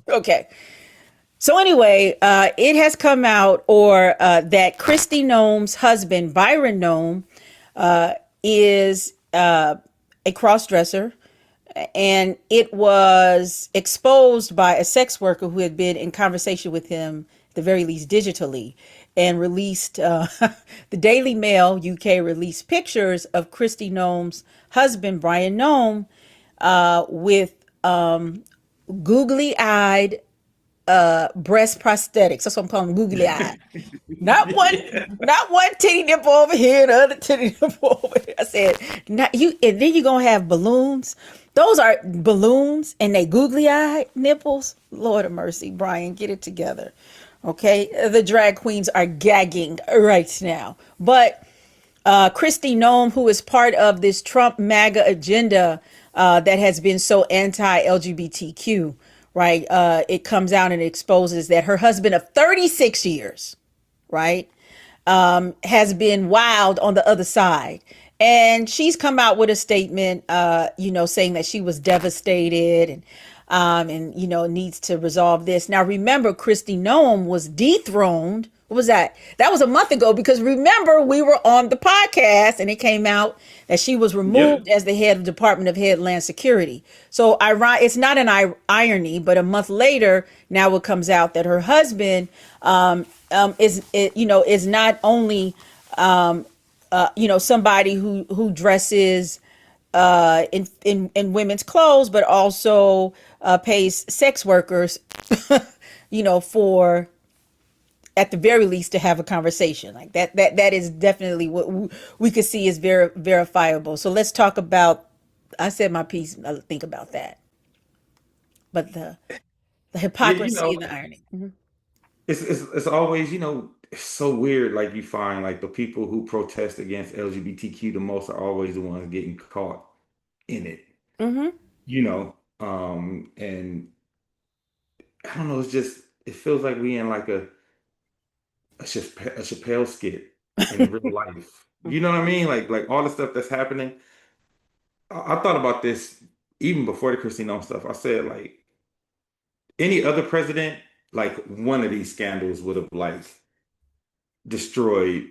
Okay. So anyway, it has come out, or that Kristi Noem's husband, Byron Noem, is a cross-dresser, and it was exposed by a sex worker who had been in conversation with him, at the very least digitally, and released the Daily Mail UK released pictures of Kristi Noem's husband, Bryan Noem, with googly-eyed breast prosthetics. That's what I'm calling googly eyed. Not one, Yeah. not one titty nipple over here, the other titty nipple over here. I said, not you, and then you're gonna have balloons. Those are balloons, and they googly eyed nipples. Lord of mercy, Brian, get it together. Okay, the drag queens are gagging right now, but Kristi Noem, who is part of this Trump MAGA agenda that has been so anti-LGBTQ, right? It comes out and exposes that her husband of 36 years, right, has been wild on the other side. And she's come out with a statement, saying that she was devastated and needs to resolve this. Now, remember, Kristi Noem was dethroned. What was that? That was a month ago, because remember, we were on the podcast and it came out that she was Yep. removed as the head of Department of Headland Security. So it's not an irony, but a month later, now it comes out that her husband is not only somebody who dresses in women's clothes, but also pays sex workers, for, at the very least, to have a conversation like that. That is definitely what we could see is verifiable. So let's talk about. I said my piece. I think about that, but the Yeah, hypocrisy and the irony. Mhm. it's always, it's so weird. Like you find like the people who protest against LGBTQ the most are always the ones getting caught in it, Mhm. and I don't know, it feels like we in like a Chappelle skit in real life. You know what I mean? Like all the stuff that's happening. I thought about this even before the Christine stuff. I said like any other president, like one of these scandals would have like destroyed,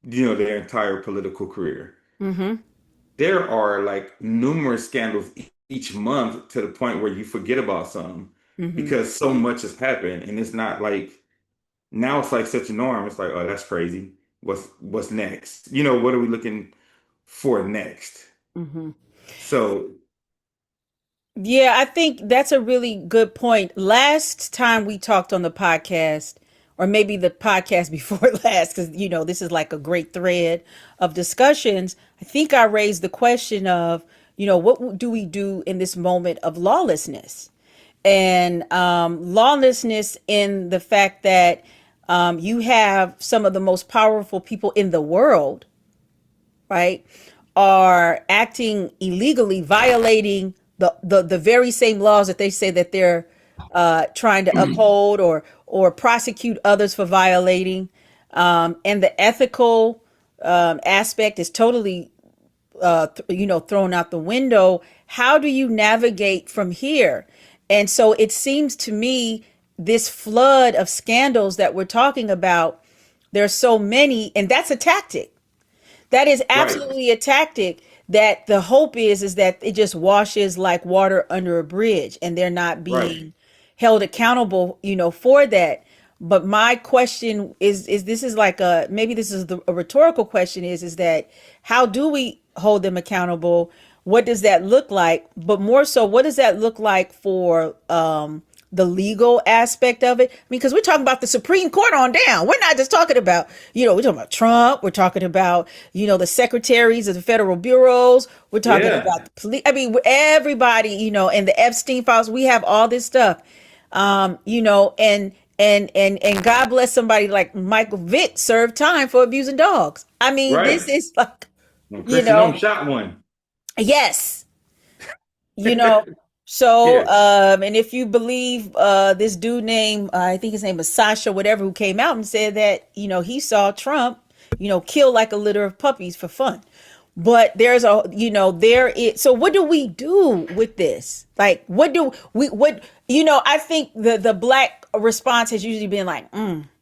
their entire political career. Mhm. There are like numerous scandals each month to the point where you forget about some Mhm. because so much has happened, and it's not like now it's like such a norm. It's like, oh, that's crazy. What's next? What are we looking for next? Mhm. So Yeah, I think that's a really good point. Last time we talked on the podcast, or maybe the podcast before last, because this is like a great thread of discussions. I think I raised the question of, what do we do in this moment of lawlessness? And lawlessness in the fact that you have some of the most powerful people in the world, right, are acting illegally, violating the very same laws that they say that they're trying to uphold or prosecute others for violating. And the ethical aspect is totally thrown out the window. How do you navigate from here? And so it seems to me this flood of scandals that we're talking about, there's so many, and that's a tactic. That is right, absolutely a tactic, that the hope is that it just washes like water under a bridge, and they're not right. being held accountable, for that. But my question is this is like a, maybe this is a rhetorical question, is that how do we hold them accountable? What does that look like? But more so, what does that look like for the legal aspect of it? I mean, because we're talking about the Supreme Court on down. We're not just talking about, we're talking about Trump. We're talking about, the secretaries of the federal bureaus. We're talking Yeah, about the police. I mean, everybody, and the Epstein files. We have all this stuff, and God bless somebody like Michael Vick served time for abusing dogs. I mean, right. this is like, Well, you Christian Noem know, shot one. yes, you know. So, Yeah, and if you believe this dude named, I think his name was Sasha, whatever, who came out and said that, he saw Trump, kill like a litter of puppies for fun. But there's a, there is, so what do we do with this? Like, what do we, what, I think the black response has usually been like,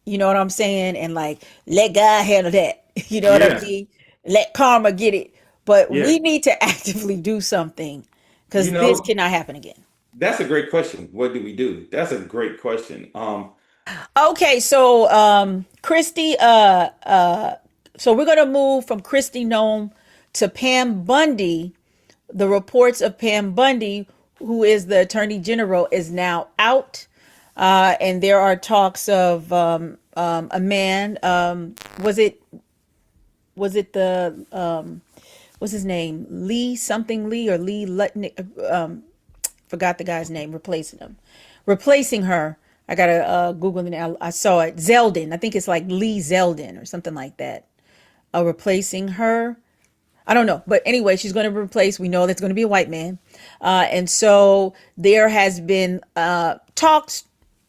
you know what I'm saying, and like let God handle that. You know what I Yeah, mean? Let karma get it. But yeah. we need to actively do something You because this know, cannot happen again. that's a great question. What do we do? That's a great question. Okay, so Kristi, so we're gonna move from Kristi Noem to Pam Bondi. The reports of Pam Bondi, who is the Attorney General, is now out, and there are talks of a man. Was it the what's his name? Lee something Lee or Lee Lutnick? Forgot the guy's name. Replacing her. I gotta Google it. I saw it. Zeldin. I think it's like Lee Zeldin or something like that. Replacing her. I don't know, but anyway, she's going to replace. We know that's going to be a white man, and so there has been talks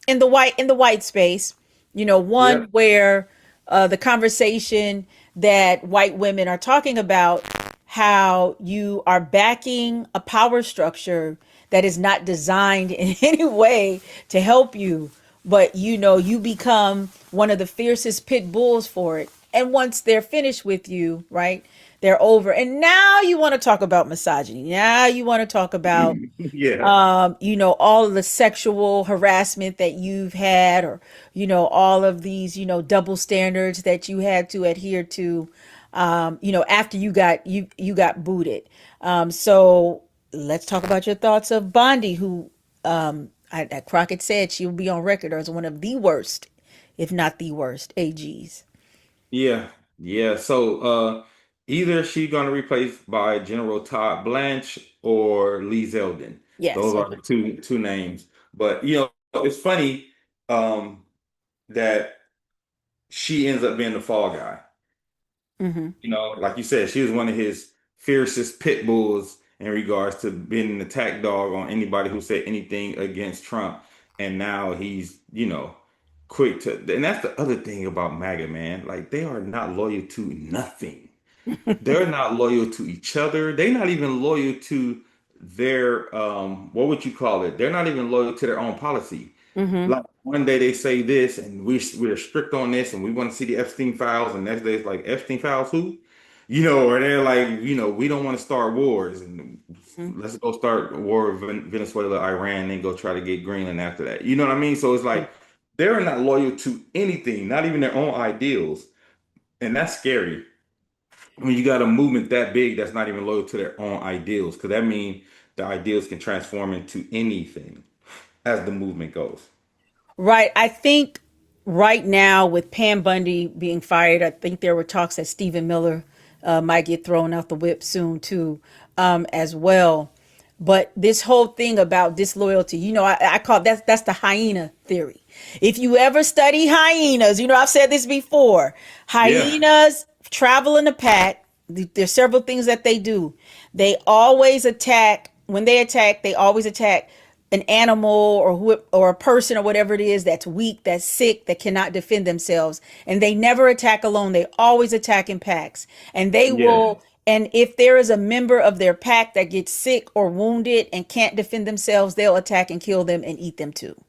in the white space. One Yep. where the conversation that white women are talking about how you are backing a power structure that is not designed in any way to help you, but you become one of the fiercest pit bulls for it. And once they're finished with you, right, they're over. And now you want to talk about misogyny. Now you want to talk about Yeah. all of the sexual harassment that you've had, or all of these double standards that you had to adhere to, after you got booted. So let's talk about your thoughts of Bondi, who Crockett said she will be on record as one of the worst, if not the worst, AGs. Yeah. Yeah. So either she gonna replace by General Todd Blanche or Lee Zeldin. Yes. Those are the two names. But it's funny um that she ends up being the fall guy. Mm-hmm. Like you said, she was one of his fiercest pit bulls in regards to being an attack dog on anybody who said anything against Trump. And now he's, quick to, and that's the other thing about MAGA, man. Like they are not loyal to nothing. They're not loyal to each other. They're not even loyal to their what would you call it? They're not even loyal to their own policy. Mm-hmm. Like one day they say this and we're strict on this and we want to see the Epstein files, and next day it's like Epstein files who? Or they're like, we don't want to start wars and let's go start a war with Venezuela, Iran, and go try to get Greenland after that. You know what I mean? So it's like they're not loyal to anything, not even their own ideals. And that's scary when you got a movement that big that's not even loyal to their own ideals, because that means the ideals can transform into anything as the movement goes. Right. I think right now with Pam Bundy being fired, I think there were talks that Stephen Miller might get thrown out the whip soon too, as well. But this whole thing about disloyalty, I call that's the hyena theory. If you ever study hyenas, I've said this before. Yeah, Hyenas travel in a pack. There's several things that they do. They always attack. When they attack, they always attack an animal or a person or whatever it is that's weak, that's sick, that cannot defend themselves. And they never attack alone. They always attack in packs. And they yeah, will, and if there is a member of their pack that gets sick or wounded and can't defend themselves, they'll attack and kill them and eat them too.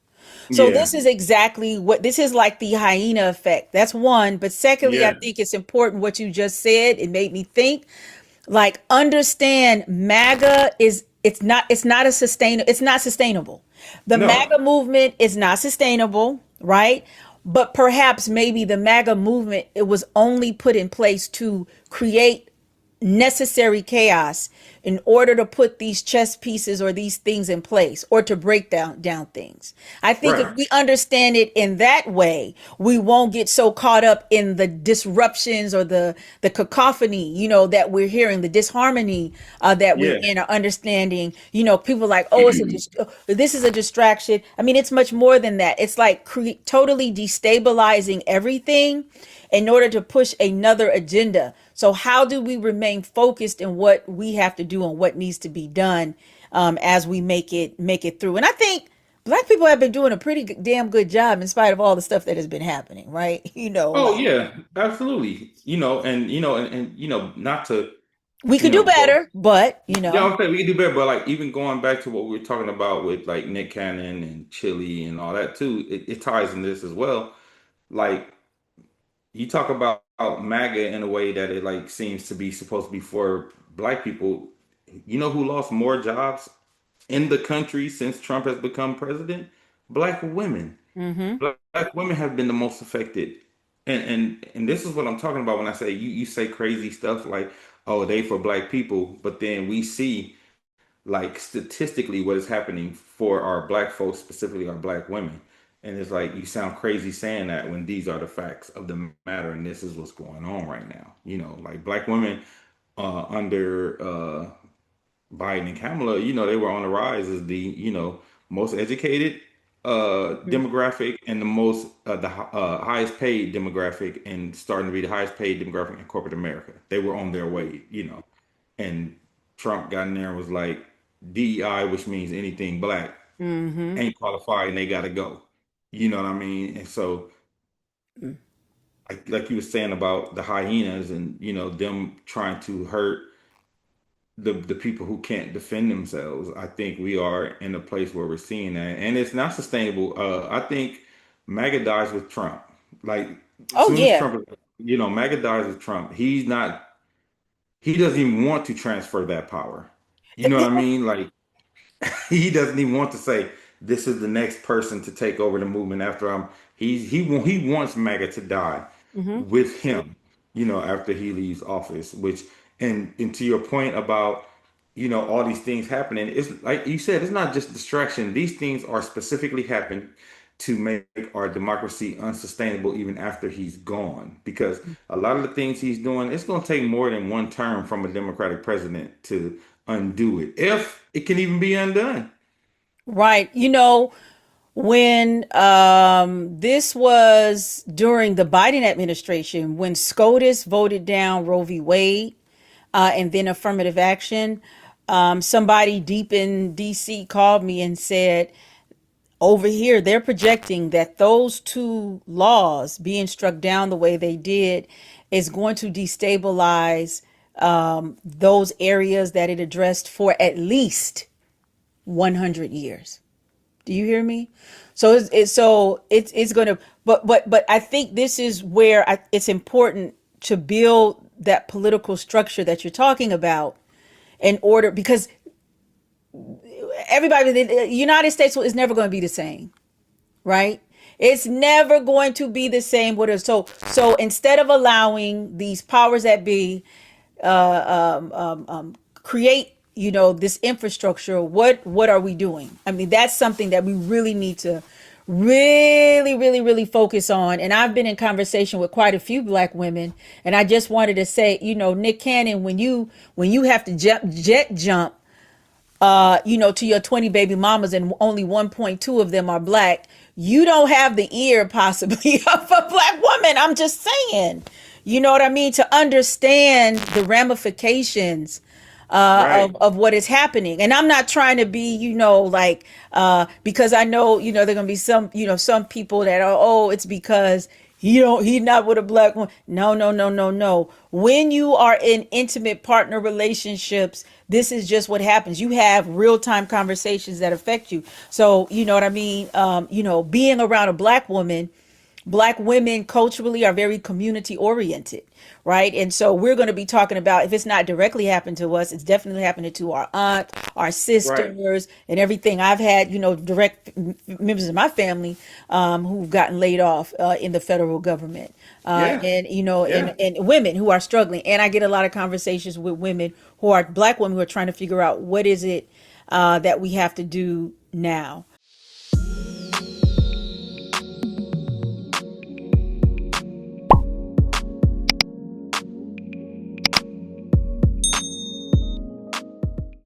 So yeah. this is exactly what this is, like the hyena effect. That's one. But secondly, I Yeah. think it's important what you just said. It made me think, like, understand MAGA is it's not sustainable. The No. MAGA movement is not sustainable, right? But perhaps maybe the MAGA movement, it was only put in place to create necessary chaos in order to put these chess pieces or these things in place, or to break down things. I think if Right. we understand it in that way, we won't get so caught up in the disruptions or the cacophony, that we're hearing, the disharmony that we're Yeah. in, or understanding. People like, oh, this is a distraction. I mean, it's much more than that. It's like totally destabilizing everything in order to push another agenda. So how do we remain focused in what we have to do and what needs to be done, as we make it through? And I think Black people have been doing a pretty damn good job in spite of all the stuff that has been happening, right? Oh Like, yeah, absolutely. Not to. We you could do know, but better, but yeah, I'm saying we can do better. But like even going back to what we were talking about with like Nick Cannon and Chili and all that too, it ties in this as well. Like you talk about MAGA in a way that it like seems to be supposed to be for black people. You know who lost more jobs in the country since Trump has become president? Black women. mm-hmm. Black women have been the most affected. And this is what I'm talking about when I say you say crazy stuff like, oh, they for black people, but then we see like statistically what is happening for our black folks, specifically our black women. And it's like you sound crazy saying that when these are the facts of the matter and this is what's going on right now. You know, like black women under Biden and Kamala, you know, they were on the rise as the, you know, most educated demographic and the most highest paid demographic and starting to be the highest paid demographic in corporate America. They were on their way, you know. And Trump got in there and was like, DEI, which means anything black, Mm-hmm. ain't qualified and they gotta go. You know what I mean? And so like you were saying about the hyenas and you know them trying to hurt the people who can't defend themselves. I think we are in a place where we're seeing that, and it's not sustainable. I think MAGA dies with Trump. Like as Oh soon as yeah. Trump, you know, MAGA dies with Trump. He's not. He doesn't even want to transfer that power. You know what I mean? Like he doesn't even want to say this is the next person to take over the movement after I'm. He wants MAGA to die Mm-hmm. with him, you know, after he leaves office. Which and to your point about you know all these things happening, it's like you said, it's not just distraction. These things are specifically happening to make our democracy unsustainable even after he's gone. Because a lot of the things he's doing, it's going to take more than one term from a Democratic president to undo it, if it can even be undone. Right. When this was during the Biden administration, when SCOTUS voted down Roe v. Wade, and then affirmative action, somebody deep in DC called me and said, over here, they're projecting that those two laws being struck down the way they did is going to destabilize those areas that it addressed for at least 100 years. Do you hear me? So it's going to, but I think this is where it's important to build that political structure that you're talking about in order, because everybody, the United States is never going to be the same, right? It's never going to be the same. So instead of allowing these powers that be create this infrastructure, what are we doing? I mean, that's something that we really need to really focus on. And I've been in conversation with quite a few black women, and I just wanted to say, Nick Cannon, when you have to jet jump to your 20 baby mamas and only 1.2 of them are black, you don't have the ear possibly of a black woman. I'm just saying, you know what I mean? To understand the ramifications Right, of what is happening. And I'm not trying to be, because I know, there are going to be some people that are, oh, it's because he's not with a black woman. No, no, no, no, no. When you are in intimate partner relationships, this is just what happens. You have real time conversations that affect you. So, you know what I mean? Being around a black women culturally are very community oriented, right? And so we're going to be talking about, if it's not directly happened to us, it's definitely happening to our aunt, our right. sisters, and everything. I've had direct members of my family who've gotten laid off in the federal government, Yeah, and yeah. and women who are struggling. And I get a lot of conversations with black women who are trying to figure out what is it that we have to do now.